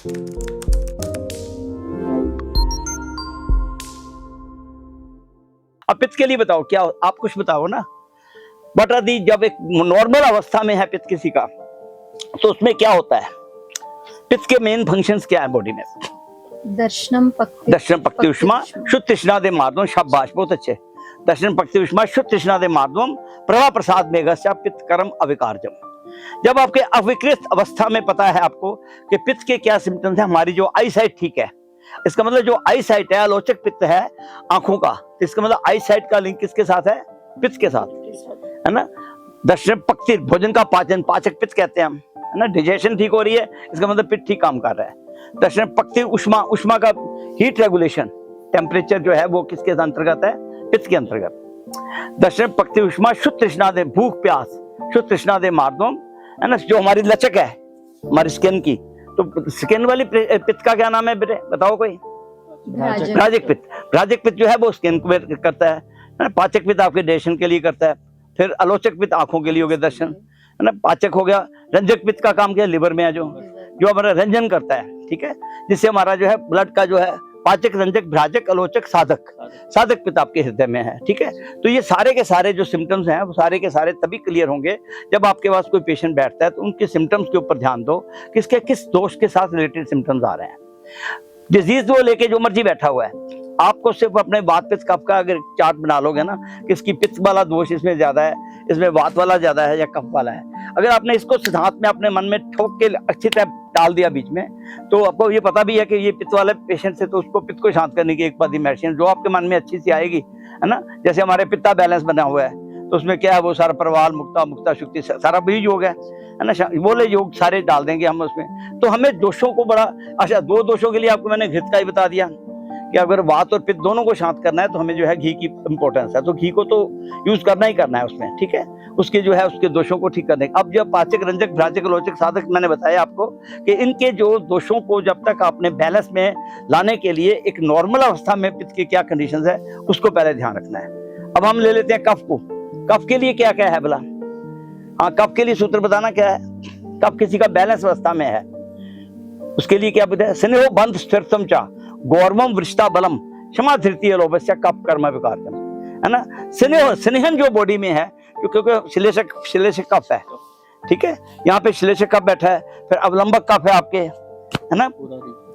अब पित्त के लिए बताओ, क्या आप कुछ बताओ ना। बट यदि जब एक नॉर्मल अवस्था में है पित्त किसी का, तो उसमें क्या होता है? पित्त के मेन फंक्शंस क्या है बॉडी में? दर्शनम पक्ति उष्मा शुद्ध तृष्णादे मार्दवम। शाबाश, बहुत अच्छे। दर्शनम पक्ति उष्मा शुद्ध तृष्णादे मार्दवम प्रभा प्रसाद मेघस्य पित्त कर्म अविकारजम। जब आपके अविकृत अवस्था में पता है आपको कि पित्त के क्या सिम्टम्स है, हमारी जो आई साइट ठीक है, इसका मतलब जो आई साइट है, आलोचक पित्त है आंखों का, तो इसका मतलब आई साइट का लिंक किसके साथ है? पित्त के साथ, है ना। दर्शन पक्ति, भोजन का पाचन, पाचक पित्त कहते हैं हम, है ना। डाइजेशन ठीक हो रही है, इसका मतलब पित्त ठीक काम कर रहा है। दर्शन पक्ति उष्मा, उष्मा का हीट रेगुलेशन, टेम्परेचर जो है वो किसके अंतर्गत है? पित्त के अंतर्गत। दर्शन पक्ति उष्मा शुद्ध तृष्णा दे, भूख प्यास, शुद्ध तृष्णा दे मार्दवम, है ना। जो हमारी लचक है हमारी स्किन की, तो स्किन वाली पित्त का क्या नाम है बेटे, बताओ कोई? भ्राजक पित्त। भ्राजक पित्त जो है वो स्किन को करता है। पाचक पित्त आपके डाइजेशन के लिए करता है। फिर आलोचक पित्त आंखों के लिए हो गया दर्शन, है ना। पाचक हो गया। रंजक पित्त का काम क्या? लिवर में है, जो हमारा रंजन करता है, ठीक है, जिससे हमारा जो है ब्लड का जो है पाचक, रंजक, भ्राजक, आलोचक, साधक। साधक पित्त आपके हृदय में है, ठीक है। तो ये सारे के सारे जो सिम्टम्स हैं वो सारे के सारे तभी क्लियर होंगे जब आपके पास कोई पेशेंट बैठता है, तो उनके सिम्टम्स के ऊपर ध्यान दो, किसके किस दोष के साथ रिलेटेड सिम्टम्स आ रहे हैं। डिजीज वो लेके जो मर्जी बैठा हुआ है, आपको सिर्फ अपने वात पित्त कफ का अगर चार्ट बना लोगे ना, किसकी पित्त वाला दोष इसमें ज्यादा है, इसमें वात वाला ज्यादा है या कफ वाला है, अगर आपने इसको सिद्धांत में अपने मन में ठोक के अच्छी तरह डाल दिया बीच में, तो आपको ये पता भी है कि ये पित्त वाले पेशेंट से, तो उसको पित्त को शांत करने की एक बात मेडिसिन जो आपके मन में अच्छी सी आएगी, है ना। जैसे हमारे पित्ता बैलेंस बना हुआ है, तो उसमें क्या है, वो सारा प्रवाल, मुक्ता, मुक्ता शुक्ति, सारा भी योग है ना। बोले योग सारे डाल देंगे हम उसमें, तो हमें दोषों को बड़ा, अच्छा 2 दोषों के लिए आपको मैंने घृत का ही बता दिया कि अगर वात और पित्त दोनों को शांत करना है तो हमें जो है घी की इंपॉर्टेंस है, तो घी को तो यूज करना ही करना है उसमें, ठीक है। उसके जो है उसके दोषों को ठीक करने। अब जब पाचक, रंजक, भ्राजक, आलोचक, साधक मैंने बताया आपको कि इनके जो दोषों को जब तक आपने बैलेंस में लाने के लिए एक नॉर्मल अवस्था में पित्त की क्या कंडीशंस है उसको पहले ध्यान रखना है। अब हम ले लेते हैं कफ को। कफ के लिए क्या क्या है भला? हाँ, कफ के लिए सूत्र बताना क्या है। कफ किसी का बैलेंस अवस्था में है, उसके लिए क्या बताया? स्नेहो बंध स्थिरतम चा गौरवम वृष्टा बलम क्षमा धृतीय लोभस्य कफ कर्म विकारजम, है ना। स्नेह, स्नेहन जो बॉडी में है, क्योंकि श्लेषक कफ है, ठीक है। यहाँ पे श्लेषक कफ बैठा है, फिर अवलंबक कफ है आपके, है ना।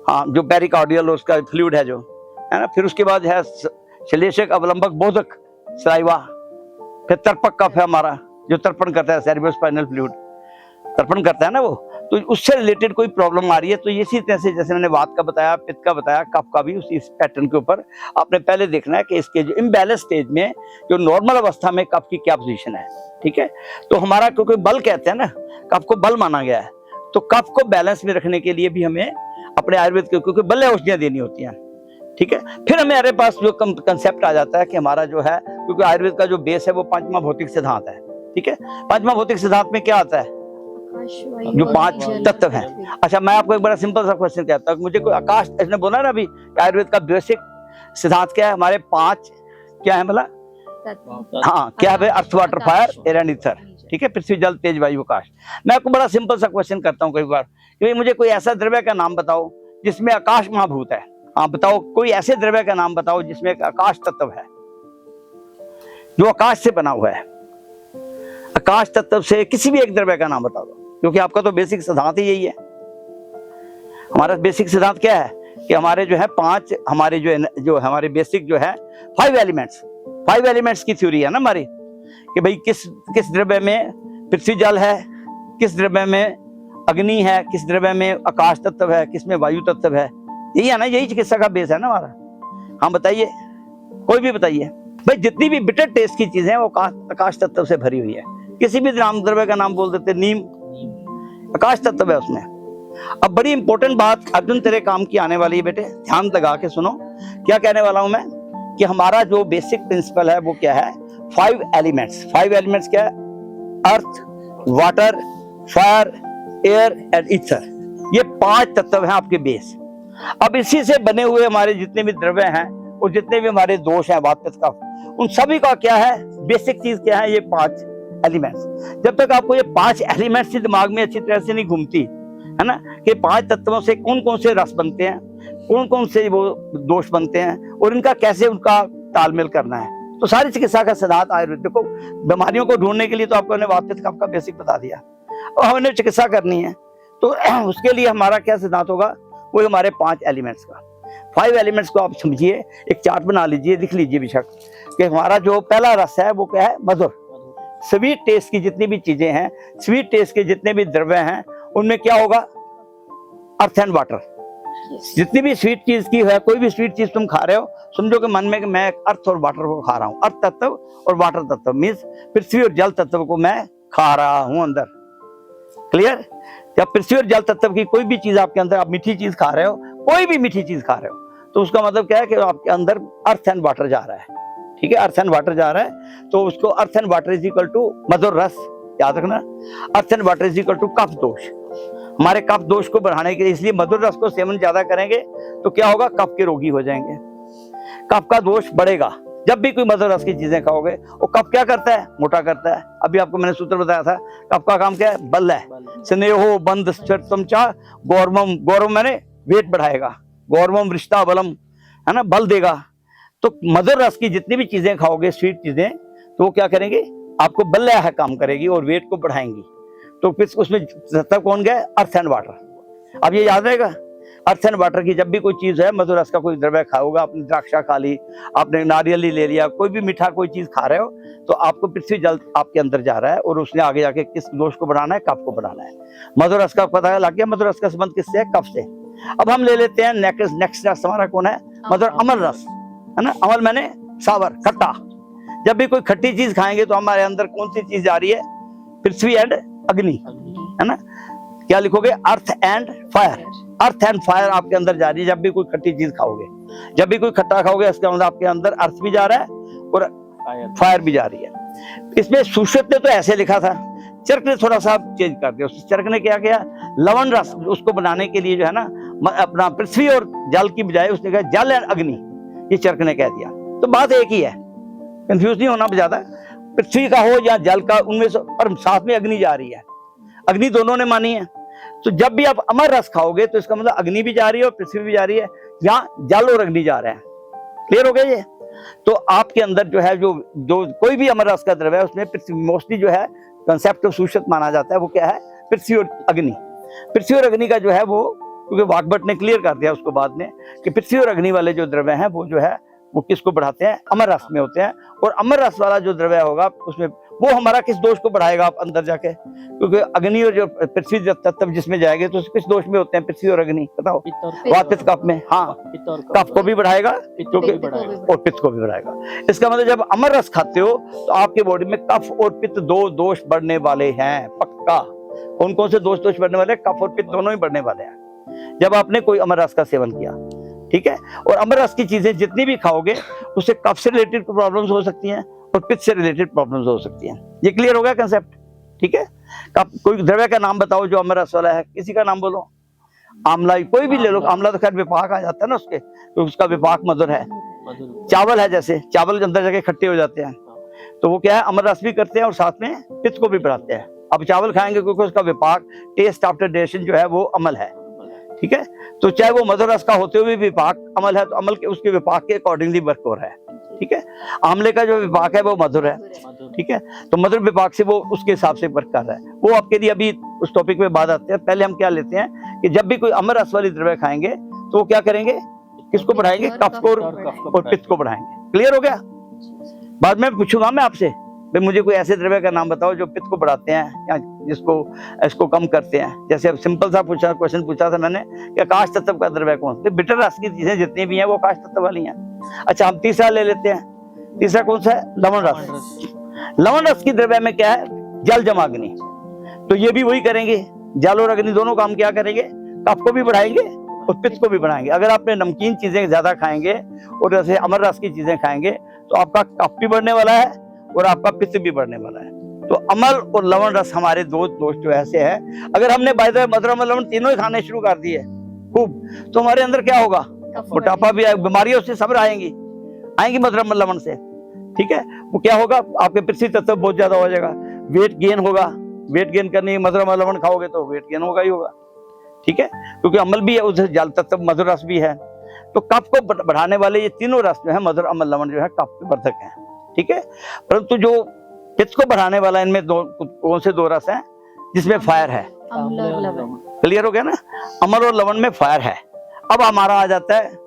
हाँ, जो पेरिकार्डियल उसका फ्लूइड है जो, है ना। फिर उसके बाद है श्लेषक, अवलंबक, बोधक, सलाइवा। फिर तर्पक कफ है हमारा, जो तर्पण करता है, सेरेब्रोस्पाइनल फ्लूइड तर्पण करता है ना वो। तो उससे रिलेटेड कोई प्रॉब्लम आ रही है तो इसी तरह से जैसे मैंने वात का बताया, पित्त का बताया, कफ का भी उसी पैटर्न के ऊपर आपने पहले देखना है कि इसके जो इम्बैलेंस स्टेज में, जो नॉर्मल अवस्था में कफ की क्या पोजीशन है, ठीक है। तो हमारा क्योंकि बल कहते हैं ना, कफ को बल माना गया है, तो कफ को बैलेंस में रखने के लिए भी हमें अपने आयुर्वेद के, क्योंकि बल्ले औषधियां देनी होती हैं, ठीक है। फिर हमारे पास जो कंसेप्ट आ जाता है कि हमारा जो है, क्योंकि आयुर्वेद का जो बेस है वो 5वां भौतिक सिद्धांत है, ठीक है। 5वां भौतिक सिद्धांत में क्या आता है? जो 5 तत्व हैं। अच्छा, मैं आपको एक बड़ा सिंपल सा क्वेश्चन कहता हूँ, मुझे कोई आकाश, इसने बोला ना अभी आयुर्वेद का बेसिक सिद्धांत क्या है, हमारे 5 क्या है बोला? हाँ, क्या है? Earth, water, fire, air and ether, ठीक है। पृथ्वी, जल, तेज, वायु, आकाश। मैं आपको बड़ा सिंपल सा क्वेश्चन करता हूँ कई बार कि मुझे कोई ऐसा द्रव्य का नाम बताओ जिसमें आकाश महाभूत है। हाँ बताओ, कोई ऐसे द्रव्य का नाम बताओ जिसमें एक आकाश तत्व है, जो आकाश से बना हुआ है। आकाश तत्व से किसी भी एक द्रव्य का नाम बता दो, क्योंकि आपका तो बेसिक सिद्धांत ही यही है। हमारा बेसिक सिद्धांत क्या है कि हमारे जो है 5, हमारे जो हमारे बेसिक जो है 5 एलिमेंट्स की थ्योरी है ना हमारी, कि भाई किस द्रव्य में पृथ्वी जल है, किस द्रव्य में अग्नि है, किस द्रव्य में आकाश तत्व है, किस में वायु तत्व है। यही है ना, यही चिकित्सा का बेस है ना हमारा। हाँ बताइए, कोई भी बताइए भाई। जितनी भी बिटर टेस्ट की चीजें हैं वो आकाश तत्व से भरी हुई है। किसी भी नाम द्रव्य का नाम बोल देते, नीम आकाश तत्व है उसमें। अब बड़ी इंपॉर्टेंट बात अर्जुन तेरे काम की आने वाली है बेटे, ध्यान लगा के सुनो। क्या कहने वाला हूं मैं कि हमारा जो बेसिक प्रिंसिपल है वो क्या है? 5 एलिमेंट्स। 5 एलिमेंट्स क्या है? Earth, water, fire, air and ether. ये 5 तत्व हैं आपके बेस। अब इसी से बने हुए हमारे जितने भी द्रव्य हैं और जितने भी हमारे दोष हैं वात पित्त कफ, उन सभी का क्या है बेसिक चीज क्या है? ये 5 एलिमेंट्स। जब तक आपको ये 5 एलिमेंट्स दिमाग में अच्छी तरह से नहीं घूमती, है ना, कि 5 तत्वों से कौन कौन से रस बनते हैं, कौन कौन से वो दोष बनते हैं और इनका कैसे उनका तालमेल करना है। तो सारी चिकित्सा का सिद्धांत आयुर्वेद, देखो बीमारियों को ढूंढने के लिए तो आपको वातपित्त कफ का बेसिक बता दिया, और हमने चिकित्सा करनी है तो उसके लिए हमारा क्या सिद्धांत होगा, वो हमारे 5 एलिमेंट्स का, 5 एलिमेंट्स को आप समझिए, एक चार्ट बना लीजिए, लिख लीजिए बेशक, कि हमारा जो पहला रस है वो क्या है, मधुर। स्वीट टेस्ट की जितनी भी चीजें हैं, स्वीट टेस्ट के जितने भी द्रव्य हैं, उनमें क्या होगा, अर्थ एंड वाटर। जितनी भी स्वीट चीज की है, कोई भी स्वीट चीज तुम खा रहे हो, समझो कि मन में कि मैं अर्थ और वाटर को खा रहा हूँ। अर्थ तत्व और वाटर तत्व मीन्स पृथ्वी और जल तत्व को मैं खा रहा हूँ अंदर। क्लियर? जब पृथ्वी और जल तत्व की कोई भी चीज आपके अंदर, आप मीठी चीज खा रहे हो, कोई भी मीठी चीज खा रहे हो, तो उसका मतलब क्या है कि आपके अंदर अर्थ एंड वाटर जा रहा है। ठीक है, अर्थ एंड वाटर जा रहा है, तो उसको earth and water is equal to मधुर रस, याद रखना। Earth and water is equal to कफ दोष। हमारे कफ दोष को बढ़ाने के लिए, इसलिए मधुर रस को सेवन ज्यादा करेंगे तो क्या होगा, कफ के रोगी हो जाएंगे, कफ का दोष बढ़ेगा। जब भी कोई मधुर रस की चीजें खाओगे, वो कफ क्या करता है, मोटा करता है। अभी आपको मैंने सूत्र बताया था, कफ का काम क्या है, बल है। स्नेहो बंध स्थिरतम चा गौरवम, गौरव मैंने वेट बढ़ाएगा, गौरवम रिश्ता बलम, है ना, बल देगा। तो मधुर रस की जितनी भी चीजें खाओगे, स्वीट चीजें, तो वो क्या करेंगे, आपको बल है काम करेगी और वेट को बढ़ाएंगी। तो फिर उसमें तत्व कौन गए, अर्थ एंड वाटर। अब ये याद रहेगा, अर्थ एंड वाटर की जब भी कोई चीज है, मधुर रस का कोई द्रव्य खाओगा, आपने द्राक्षा खा ली, आपने नारियल ही ले लिया, कोई भी मीठा कोई चीज खा रहे हो, तो आपको पृथ्वी जल आपके अंदर जा रहा है और उसने आगे जाके किस दोष को बढ़ाना है, कफ को बढ़ाना है। मधुर रस का पता लग गया, मधुर रस का संबंध किससे है, कफ से। अब हम ले लेते हैं नेक्स्ट रस हमारा कौन है, मधुर अमल रस, है ना। अमल मैंने सावर, खट्टा। जब भी कोई खट्टी चीज खाएंगे तो हमारे अंदर कौन सी चीज जा रही है, पृथ्वी एंड अग्नि, है ना। क्या लिखोगे, earth and fire. Earth and fire आपके अंदर जा रही है जब भी कोई खट्टी चीज खाओगे। जब भी कोई खट्टा खाओगे, इसका मतलब आपके अंदर अर्थ भी जा रहा है और फायर भी जा रही है। इसमें सुश्रुत ने तो ऐसे लिखा था, चरक ने थोड़ा सा चेंज कर दिया। चरक ने क्या किया, लवण रस उसको बनाने के लिए जो है ना, अपना पृथ्वी और जल की बजाय उसने कहा जल एंड अग्नि, ये चरक ने कह दिया। तो बात एक ही है, कंफ्यूज नहीं होना ज्यादा, पृथ्वी का हो या जल का, उनमें से और साथ में अग्नि जा रही है, अग्नि दोनों ने मानी है। तो जब भी आप अमर रस खाओगे तो इसका मतलब अग्नि भी जा रही है और पृथ्वी भी जा रही है, यहाँ जल और अग्नि जा रहे हैं। क्लियर हो गया ये? तो आपके अंदर जो है, जो कोई भी अमर रस का द्रव्य है, उसमें पृथ्वी मोस्टली जो है कंसेप्ट ऑफ सुश्रुत माना जाता है, वो क्या है, पृथ्वी और अग्नि। पृथ्वी और अग्नि का जो है वो, क्योंकि वाकभट ने क्लियर कर दिया उसको बाद में, कि पृथ्वी और अग्नि वाले जो द्रव्य हैं वो जो है वो किसको बढ़ाते हैं, अमर रस में होते हैं। और अमर रस वाला जो द्रव्य होगा उसमें वो हमारा किस दोष को बढ़ाएगा आप अंदर जाके, क्योंकि अग्नि और जो पृथ्वी तत्व जिसमें जाएंगे तो किस दोष में होते हैं, पृथ्वी और अग्नि, बताओ, वातपित्त कफ में। हाँ, कफ को भी बढ़ाएगा और पित्त को भी बढ़ाएगा। इसका मतलब जब अमर रस खाते हो तो आपके बॉडी में कफ और पित्त दो दोष बढ़ने वाले हैं, पक्का। कौन कौन से दोष बढ़ने वाले, कफ और पित्त दोनों ही बढ़ने वाले हैं जब आपने कोई अमर रस का सेवन किया। ठीक है, और अमर रस की चीजें जितनी भी खाओगे उससे कफ से रिलेटेड प्रॉब्लम्स हो सकती हैं और पित्त से रिलेटेड प्रॉब्लम्स हो सकती हैं। ये क्लियर हो गया कंसेप्ट? ठीक है, कोई द्रव्य का नाम बताओ जो अमर रस वाला है, किसी का नाम बोलो। आंवला, कोई भी ले लो, आंवला तो खैर विपाक आ जाता है ना उसके, तो उसका विपाक मधुर है। चावल है, जैसे चावल अंदर जाके खट्टे हो जाते हैं, तो वो क्या है, अमर रस भी करते हैं और साथ में पित्त को भी बढ़ाते हैं। अब चावल खाएंगे क्योंकि उसका विपाक, टेस्ट आफ्टर डाइजेशन जो है वो अमल है। ठीक है, तो चाहे वो मधुर रस का होते हुए विपाक अमल है, तो अमल के उसके विपाक के अकॉर्डिंगली वर्क हो रहा है। ठीक है, आंवले का जो विपाक है वो मधुर है। ठीक है, तो मधुर विपाक से वो उसके हिसाब से वर्क कर रहा है। वो आपके लिए अभी उस टॉपिक पे बात आते हैं। पहले हम क्या लेते हैं कि जब भी कोई अमर रस वाली द्रव्य खाएंगे तो वो क्या करेंगे, किसको बढ़ाएंगे, कफ को और पित्त को बढ़ाएंगे। क्लियर हो गया? बाद में पूछूंगा मैं आपसे, भाई मुझे कोई ऐसे द्रव्य का नाम बताओ जो पित्त को बढ़ाते हैं या जिसको इसको कम करते हैं। जैसे अब सिंपल सा क्वेश्चन पूछा था मैंने कि आकाश तत्व का द्रव्य कौन, तो बिटर रस की चीजें जितनी भी हैं वो आकाश तत्व वाली हैं। अच्छा, हम तीसरा ले लेते हैं। तीसरा कौन सा है, लवण रस। लवण रस की द्रव्य में क्या है, जल जम अग्नि। तो ये भी वही करेंगे, जल और अग्नि दोनों काम क्या करेंगे, कफ को भी बढ़ाएंगे और पित्त को भी बढ़ाएंगे। अगर आपने नमकीन चीजें ज्यादा खाएंगे और जैसे अमर रस की चीजें खाएंगे तो आपका कफ भी बढ़ने वाला है और आपका पित्त भी बढ़ने वाला है। तो अमल और लवण रस हमारे दो दोष जो ऐसे हैं, अगर हमने मधुर अमल लवण तीनों ही खाने शुरू कर दिए खूब, तो हमारे अंदर क्या होगा, मोटापा भी आएगा, बीमारियों से सब आएंगी मधुर अमल लवण से। ठीक है, वो क्या होगा, आपके पृथ्वी तत्व बहुत ज्यादा हो जाएगा, वेट गेन होगा। वेट गेन करने मधुर अमल लवण खाओगे तो वेट गेन होगा ही होगा। ठीक है, क्योंकि अम्ल भी है, उधर जल तत्व मधुर रस भी है। तो कफ को बढ़ाने वाले ये तीनों रस जो है, मधुर, अम्ल, लवण, जो है कफ के वर्धक हैं, ठीक है। परंतु जो पित्त को बढ़ाने वाला, इनमें कौन से 2 रस हैं जिसमें फायर है? अम्ल और लवण। क्लियर हो गया ना? अम्ल और लवण में फायर है। अब हमारा आ जाता है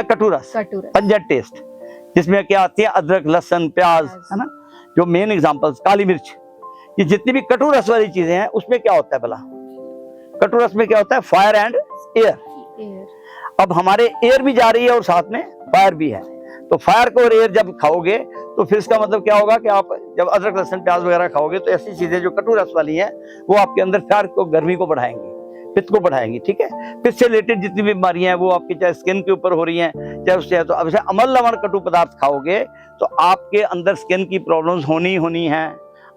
कटु रस, पंजेंट टेस्ट, जिसमें क्या आती है? अदरक, लहसुन, प्याज, है ना, जो मेन एग्जांपल्स, काली मिर्च, ये जितनी भी कटु रस वाली चीजें हैं, उसमें क्या होता है भला? कटु रस में क्या होता है? Fire and air. अब हमारे एयर भी जा रही है और साथ में फायर भी है। तो फायर को और एयर जब खाओगे तो फिर इसका मतलब क्या होगा कि आप जब अदरक, लहसुन, प्याज वगैरह खाओगे तो ऐसी चीजें जो कटु रस वाली हैं वो आपके अंदर फायर को, गर्मी को बढ़ाएंगी, पित्त को बढ़ाएंगी, ठीक है। पित्त से रिलेटेड जितनी भी बीमारियां हैं वो आपकी चाहे स्किन के ऊपर हो रही हैं, चाहे उससे, तो अब अम्ल, लवण, कटु पदार्थ खाओगे तो आपके अंदर स्किन की प्रॉब्लम्स होनी है।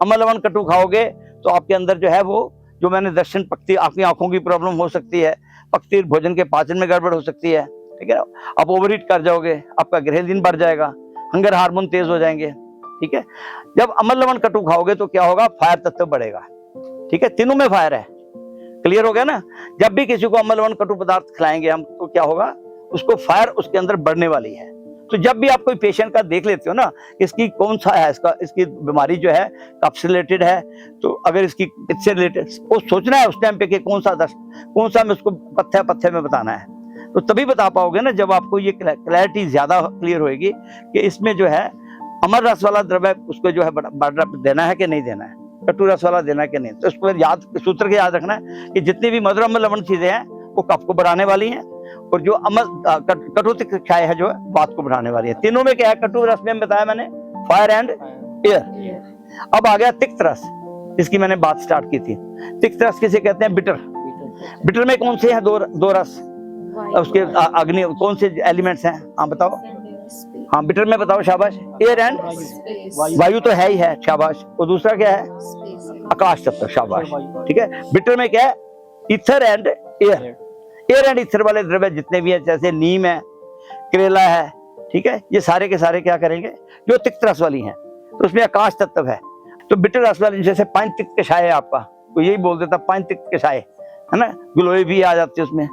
अम्ल, लवण, कटु खाओगे तो आपके अंदर जो है वो, जो मैंने दर्शन, पक्ति, आपकी आंखों की प्रॉब्लम हो सकती है, पक्ति, भोजन के पाचन में गड़बड़ हो सकती है, ठीक है। आप ओवरईट कर जाओगे, आपका ग्रेलिन बढ़ जाएगा, हंगर हार्मोन तेज हो जाएंगे, ठीक है। जब अम्ल, लवण, कटु खाओगे तो क्या होगा? फायर तत्व बढ़ेगा, ठीक है। तीनों में फायर है। क्लियर हो गया ना? जब भी किसी को अम्ल, लवण, कटु पदार्थ खिलाएंगे हम तो क्या होगा? उसको फायर उसके अंदर बढ़ने वाली है। तो जब भी आप कोई पेशेंट का देख लेते हो ना, इसकी कौन सा है, इसकी बीमारी जो है कफ से रिलेटेड है, तो अगर इसकी इससे रिलेटेड, वो सोचना है उस टाइम पे कि कौन सा मैं उसको पथ्य में बताना है, तो तभी बता पाओगे ना जब आपको ये क्लैरिटी ज्यादा क्लियर होएगी कि इसमें जो है अमर रस वाला द्रव्य उसको जो है देना है कि नहीं देना है, कटु रस वाला देना है कि नहीं। तो इसको याद, सूत्र के याद रखना है कि जितनी भी मधुर, अम्ल, लवण चीजें हैं वो कफ को बढ़ाने वाली हैं, और जो कटु तिक्त कषाय है जो है वात को बढ़ाने वाली है। तीनों में क्या है? कटु रस में बताया मैंने, फायर एंड एयर। अब आ गया तिक्त रस, इसकी मैंने बात स्टार्ट की थी। तिक्त रस किसे कहते हैं? बिटर। बिटर में कौन से हैं? दो रस, उसके अग्नि कौन से एलिमेंट्स हैं? हाँ बताओ। हाँ, बिटर में बताओ, शाबाश। एयर एंड वायु तो है ही है, शाबाश। और दूसरा क्या है? आकाश तत्व, शाबाश, ठीक है। बिटर में क्या है? Ether and air. Air and ether वाले द्रव्य जितने भी है, जैसे नीम है, करेला है, ठीक है, ये सारे के सारे क्या करेंगे? जो तिक्त रस वाली हैं, तो उसमें आकाश तत्व है। तो बिटर रस वाली, जैसे पंच तिक्त कषाय है आपका, तो यही बोल देता पंच तिक्त कषाय, है ना, गिलोय भी आ जाती है उसमें।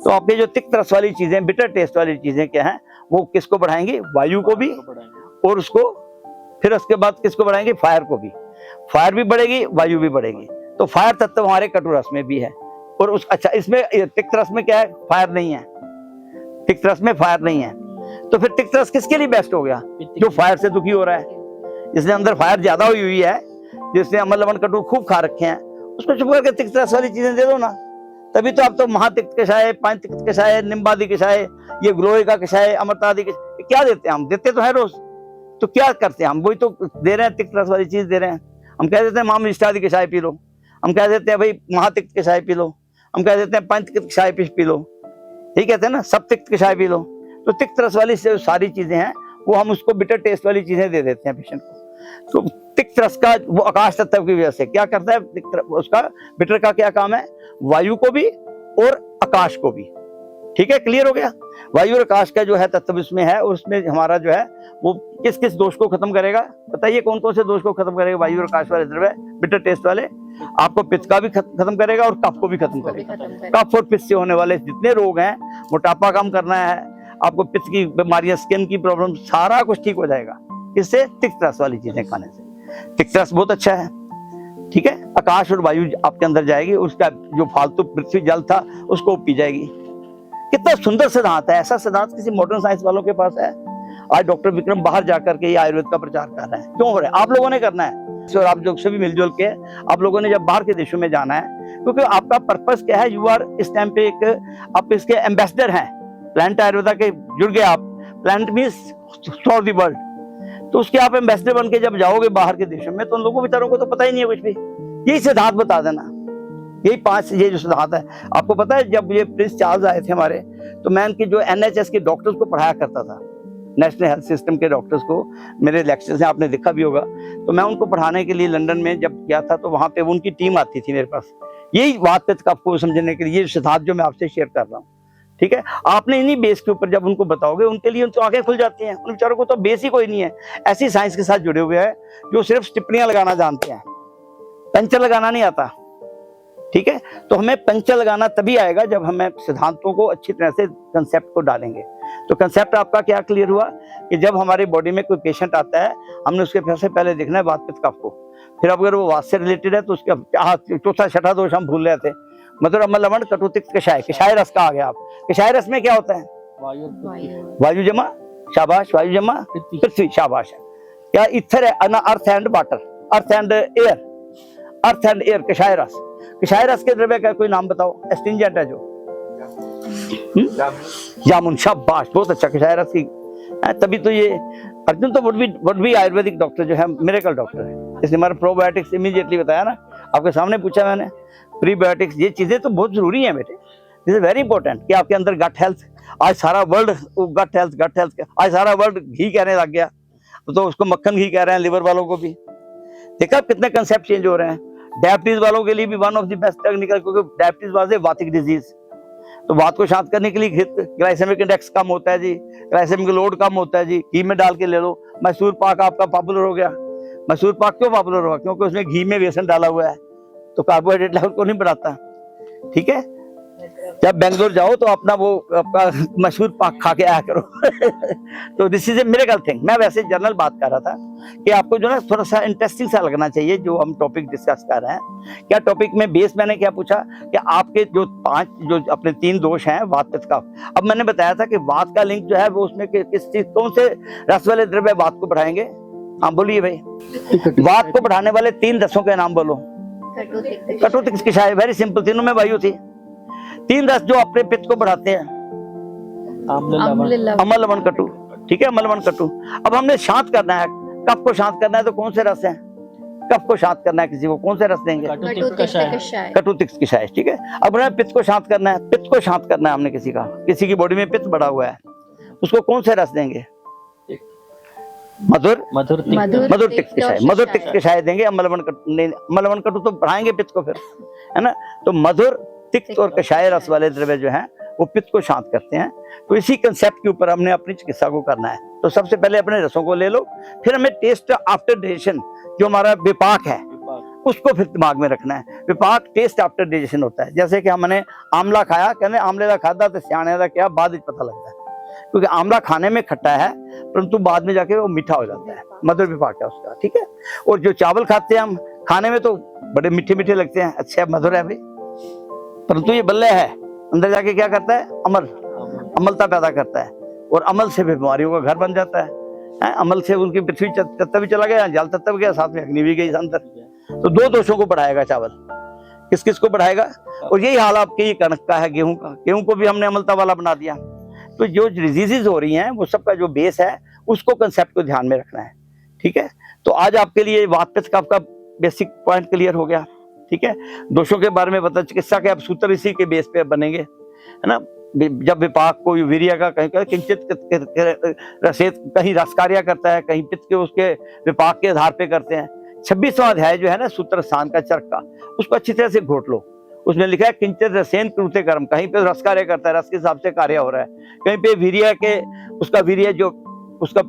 तो आपके जो तिक्त रस वाली चीजें, बिटर टेस्ट वाली चीजें क्या हैं? वो किसको बढ़ाएंगी? वायु को भी, और उसको फिर उसके बाद किसको बढ़ाएंगे? फायर को भी। फायर भी बढ़ेगी, वायु भी बढ़ेगी। तो फायर तत्व हमारे कटु रस में भी है। और उस, अच्छा, इसमें तिक्त रस में क्या है? फायर नहीं है, तिक्त रस में फायर नहीं है। तो फिर तिक्त रस किसके लिए बेस्ट हो गया? जो फायर से दुखी हो रहा है, जिसने अंदर फायर ज्यादा हुई है, जिसने अम्ल, लवण, कटु खूब खा रखे हैं, उसको चुप करके तिक्त रस वाली चीजें दे दो ना। तभी तो आप तो महातिक्त कषाय, पंच तिक्त कषाय, निम्बादि कषाय, ये गिलोय का कषाय, अमृतादि कषाय, क्या देते हैं हम? देते तो है रोज। तो क्या करते हैं हम? वही तो दे रहे हैं, तिक्त रस वाली चीज दे रहे हैं। हम कह देते हैं महामिष्टादि कषाय पी लो, हम कह देते हैं भाई महातिक्त कषाय पी लो, हम कह देते हैं पंच तिक्त कषाय पी लो, ठीक कहते हैं ना, सब तिक्त कषाय पी लो। तो तिक्त रस वाली से सारी चीजें हैं वो हम उसको बिटर टेस्ट वाली चीजें दे देते हैं पेशेंट को। तो तिक्त रस का वो आकाश तत्व की वजह से क्या करता है? उसका बिटर का क्या काम है? वायु को भी और आकाश को भी, ठीक है। क्लियर हो गया? वायु और आकाश का जो है तत्व इसमें है, और उसमें हमारा जो है वो किस किस दोष को खत्म करेगा? बताइए कौन कौन से दोष को खत्म करेगा वायु और आकाश वाले द्रव्य, बिटर टेस्ट वाले? आपको पित्त का भी खत्म करेगा और कफ को भी खत्म करेगा। कफ और पित्त से होने वाले जितने रोग हैं, मोटापा कम करना है आपको, पित्त की बीमारियां, स्किन की प्रॉब्लम, सारा कुछ ठीक हो जाएगा इससे, तिक्त रस वाली चीजें खाने से। तिक्त रस बहुत अच्छा है, ठीक है। आकाश और वायु आपके अंदर जाएगी, उसका जो फालतू पृथ्वी जल था उसको पी जाएगी। कितना सुंदर सिद्धांत है! ऐसा सिद्धांत किसी मॉडर्न साइंस वालों के पास है? आज डॉक्टर विक्रम बाहर जाकर के ये आयुर्वेद का प्रचार कर रहे हैं। क्यों हो रहा है? आप लोगों ने करना है। और आप लोग सभी मिलजुल के, आप लोगों ने जब बाहर के देशों में जाना है, क्योंकि आपका पर्पस क्या है? यू आर इस टाइम पे एक, आप इसके एम्बेसडर हैं, प्लांट आयुर्वेदा के जुड़ गए आप। Plant means for the world. तो उसके आप एम्बेसडर बन के जब जाओगे बाहर के देशों में, तो उन लोगों बेचारों को तो पता ही नहीं है कुछ भी। यही सिद्धांत बता देना, यही 5 ये जो सिद्धांत है। आपको पता है जब ये प्रिंस चार्ल्स आए थे हमारे, तो मैं उनकी जो NHS के डॉक्टर्स को पढ़ाया करता था, नेशनल हेल्थ सिस्टम के डॉक्टर्स को, मेरे लेक्चर्स हैं, आपने देखा भी होगा। तो मैं उनको पढ़ाने के लिए लंदन में जब गया था, तो वहाँ पे उनकी टीम आती थी मेरे पास, यही बात पे आपको समझने के लिए, ये सिद्धांत जो मैं आपसे शेयर कर रहा हूँ, ठीक है। आपने इन्हीं बेस के ऊपर जब उनको बताओगे, उनके लिए उनकी आंखें खुल जाती हैं। उन बेचारों को तो बेस ही कोई नहीं है, ऐसी साइंस के साथ जुड़े हुए हैं जो सिर्फ टिप्पणियां लगाना जानते हैं, पंचर लगाना नहीं आता, ठीक है। तो हमें पंक्चर लगाना तभी आएगा जब हमें सिद्धांतों को अच्छी तरह से कंसेप्ट को डालेंगे। तो कंसेप्ट आपका क्या क्लियर हुआ कि जब हमारी बॉडी में कोई पेशेंट आता है, हमने उसके सबसे पहले देखना है वात पित्त कफ को, फिर अगर वो वात से रिलेटेड है तो उसका चौथा छठा दोष हम भूल रहे थे, मतलब अम्ल लवण कटु तिक्त कषाय, कषाय रस का आ गया। आप कषाय रस में क्या होता है? वायु जमा, शाबाश, वायु जमा पृथ्वी, शाबाश। क्या इथर है? अर्थ and water, earth and air, earth and air, कषाय रस। कषाय रस के द्रव्य का कोई नाम बताओ, एस्टिंजेंट है जो जामुन, शाबाश, बहुत अच्छा, कषाय रस की। तभी तो ये अर्जुन तो वुड बी आयुर्वेदिक डॉक्टर जो है, मिरेकल डॉक्टर है, इसने हमारा प्रोबायोटिक्स इमीडिएटली बताया ना, आपके सामने पूछा मैंने, प्रीबायोटिक्स, ये चीजें तो बहुत जरूरी है बेटे, दिस इज वेरी इंपॉर्टेंट कि आपके अंदर गट हेल्थ, आज सारा वर्ल्ड गट हेल्थ, आज सारा वर्ल्ड घी कहने लग गया, तो उसको मक्खन घी कह रहे हैं, लिवर वालों को भी। देखा कितने कंसेप्ट चेंज हो रहे हैं। डायबिटीज वालों के लिए भी one of the best technical, क्योंकि डायबिटीज वाज ए वातिक डिजीज, तो बात को शांत करने के लिए ग्लाइसेमिक इंडेक्स कम होता है जी, ग्लाइसेमिक लोड कम होता है जी, घी में डाल के ले लो। मैसूर पाक आपका पॉपुलर हो गया। मैसूर पाक क्यों पॉपुलर हुआ? क्योंकि उसमें घी में बेसन डाला हुआ है, तो कार्बोहाइड्रेट लेवल को नहीं बढ़ाता। ठीक है, जब बेंगलोर जाओ तो अपना वो आपका मशहूर पाक खा के आया करो। तो this is a miracle thing. मैं वैसे जनरल बात कर रहा था कि आपको जो ना थोड़ा सा इंटरेस्टिंग सा लगना चाहिए जो हम टॉपिक डिस्कस कर रहे हैं। क्या टॉपिक में बेस मैंने क्या पूछा कि आपके जो 5 जो अपने 3 दोष हैं वात पित्त कफ। अब मैंने बताया था कि वात का लिंक जो है वो उसमें किस चीज, कौन से रस वाले द्रव्य वात को बढ़ाएंगे? हाँ बोलिए भाई, वात को बढ़ाने वाले 3 रसों के नाम बोलो। कटु तिक्त कषाय, वेरी सिंपल, तीनों में वायु थी। 3 रस जो अपने पित्त को बढ़ाते हैं, अम्ल लवण कटु। ठीक है, अम्ल लवण कटु। अब हमने शांत करना है, कफ को शांत करना है, तो कौन से रस हैं? कफ को शांत करना है किसी को, कौन से रस देंगे? कटु तिक्त कषाय। ठीक है, अब हमें पित्त को शांत करना है, पित्त को शांत करना है हमने किसी की बॉडी में पित्त बढ़ा हुआ है, उसको कौन से रस देंगे? मधुर तिक्त कषाय, मधुर तिक्त कषाय देंगे। अम्ल लवण कटु तो बढ़ाएंगे पित्त को फिर, है ना। तो मधुर तिक्त और कषाय रस वाले द्रव्य जो हैं वो पित्त को शांत करते हैं। तो इसी कंसेप्ट के ऊपर हमने अपनी चिकित्सा को करना है। तो सबसे पहले अपने रसों को ले लो, फिर हमें टेस्ट आफ्टर डाइजेशन जो हमारा विपाक है उसको फिर दिमाग में रखना है। विपाक टेस्ट आफ्टर डाइजेशन होता है। जैसे कि हमने आंवला खाया, कहने आंवले का खादा तो सियाने का क्या बाद में पता लगता है, क्योंकि आंवला खाने में खट्टा है परंतु बाद में जाके वो मीठा हो जाता है, मधुर विपाक है उसका। ठीक है, और जो चावल खाते हैं हम, खाने में तो बड़े मीठे मीठे लगते हैं, अच्छा मधुर है भाई, परंतु ये बल्ले है, अंदर जाके क्या करता है? अमलता पैदा करता है, और अमल से बीमारियों का घर बन जाता है। अमल से उनकी पृथ्वी तत्व भी चला गया, जल तत्व गया, साथ में अग्नि भी गई अंदर। तो 2 दोषों को बढ़ाएगा चावल, किस किस को बढ़ाएगा? और यही हाल आपके ये कणक का है, गेहूं का, गेहूं को भी हमने अमलता वाला बना दिया। तो जो डिजीजेज हो रही हैं वो सबका जो बेस है उसको कंसेप्ट को ध्यान में रखना है। ठीक है, तो आज आपके लिए वात पित्त कफ का बेसिक पॉइंट क्लियर हो गया। ठीक है, दोषों के बारे में पता, चिकित्सा के अब सूत्र इसी के बेस पे बनेंगे, है ना। जब विपाक को वीर्य का कहीं किंचित रसेत, कहीं रस कार्य करता है, कहीं पित्त के उसके विपाक के आधार पे करते हैं। 26वां अध्याय जो है ना सूत्र स्थान का चरक का, उसको अच्छी तरह से घोट लो। उसमें लिखा है किंचित रसेन कृते कर्म, कहीं पे रस कार्य करता है, रस के हिसाब से कार्य हो रहा है, कहीं पे वीर्य के उसका वीर्य जो उसका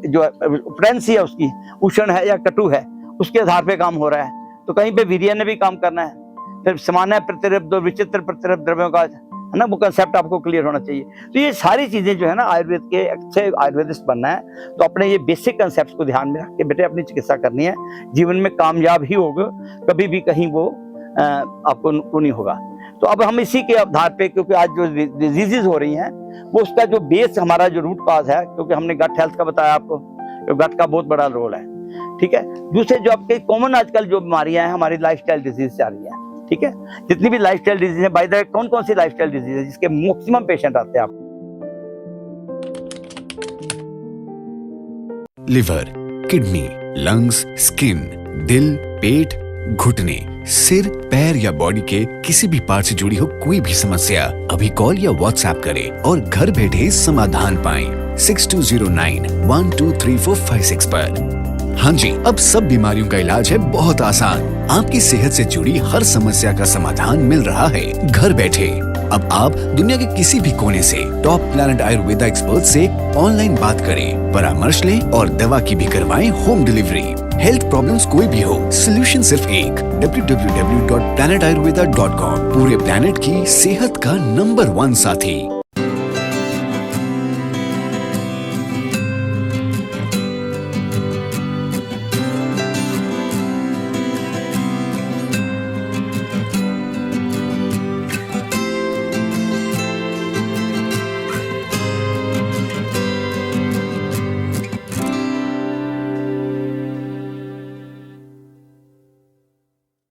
जो फ्रेंसी है उसकी उष्ण है या कटु है उसके आधार पे काम हो रहा है। तो कहीं पे वीर्य ने भी काम करना है। फिर सामान्य प्रतिरब्ध और विचित्र प्रतिरब्ध द्रव्यों का, है ना, वो कंसेप्ट आपको क्लियर होना चाहिए। तो ये सारी चीजें जो है ना, आयुर्वेद के अच्छे आयुर्वेदिस्ट बनना है तो अपने ये बेसिक कंसेप्ट को ध्यान में रख के बेटे अपनी चिकित्सा करनी है। जीवन में कामयाब ही होगा, कभी भी कहीं वो आपको नहीं होगा। तो अब हम इसी के आधार पे, क्योंकि आज जो डिजीजेज हो रही हैं वो उसका जो बेस हमारा जो रूट काज है, क्योंकि हमने गट हेल्थ का बताया आपको, तो गट का बहुत बड़ा रोल है। ठीक है, दूसरे जो आपके कॉमन आजकल जो बीमारियां हैं हमारी लाइफस्टाइल डिजीज जा रही है। ठीक है, जितनी भी लाइफस्टाइल डिजीज है, बाय द वे कौन कौन सी लाइफस्टाइल डिजीज है जिसके मैक्सिमम पेशेंट आते हैं? आप लिवर, किडनी, लंग्स, स्किन, दिल, पेट, घुटने, सिर, पैर या बॉडी के किसी भी पार्ट से जुड़ी हो कोई भी समस्या, अभी कॉल या व्हाट्सएप करें और घर बैठे समाधान पाएं 6209123456 पर। हाँ जी, अब सब बीमारियों का इलाज है बहुत आसान। आपकी सेहत से जुड़ी हर समस्या का समाधान मिल रहा है घर बैठे। अब आप दुनिया के किसी भी कोने से टॉप प्लैनेट आयुर्वेदा एक्सपर्ट से ऑनलाइन बात करें, परामर्श लें और दवा की भी करवाएं होम डिलीवरी। हेल्थ प्रॉब्लम्स कोई भी हो, सोल्यूशन सिर्फ एक, www.planetayurveda.com। पूरे प्लेनेट की सेहत का नंबर 1 साथी।